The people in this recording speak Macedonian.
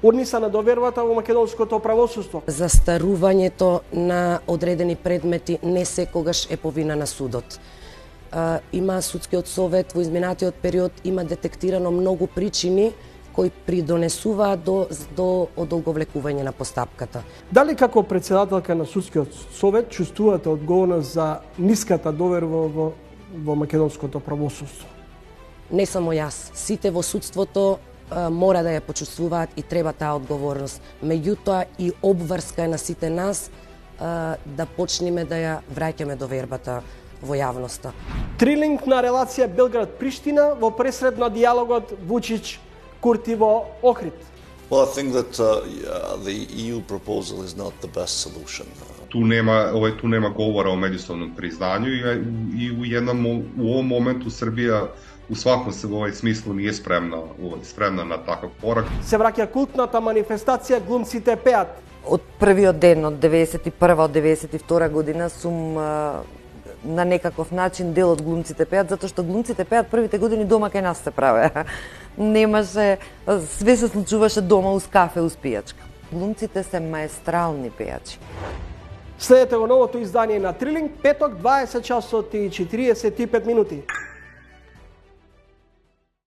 одниса на довербата во македонското правосудство. Застарувањето на одредени предмети не секогаш е повина на судот. Има судскиот совет во изминатиот период има детектирано многу причини кои придонесуваат до одолговлекување на постапката. Дали како председателка на судскиот совет чувствувате одговорност за ниската доверба во македонското правосудство? Не само јас, сите во судството мора да ја почувствуваат и треба таа одговорност. Меѓутоа и обврска е на сите нас да почнеме да ја враќаме довербата во јавноста. Трилинг на релација Белград-Приштина во пресред на диалогот Вучич-Курти во Охрид. Well, I think that the EU proposal is not the best solution. Tu nema govora o međusobnom priznanju i u ovom momentu Srbija u svakom smislu nije spremna na takav korak. Се враќа култната манифестација Глумците пеат. Од првиот ден, од 91 од 92 година сум на некаков начин дел од Глумците пеат, затоа што Глумците пеат првите години дома кај нас се правеа. Немаше, све се случуваше дома уз кафе, уз пијачка. Глумците се маестрални пејачи. Следете го новото издание на Трилинг, петок, 20 часот и 45 минути.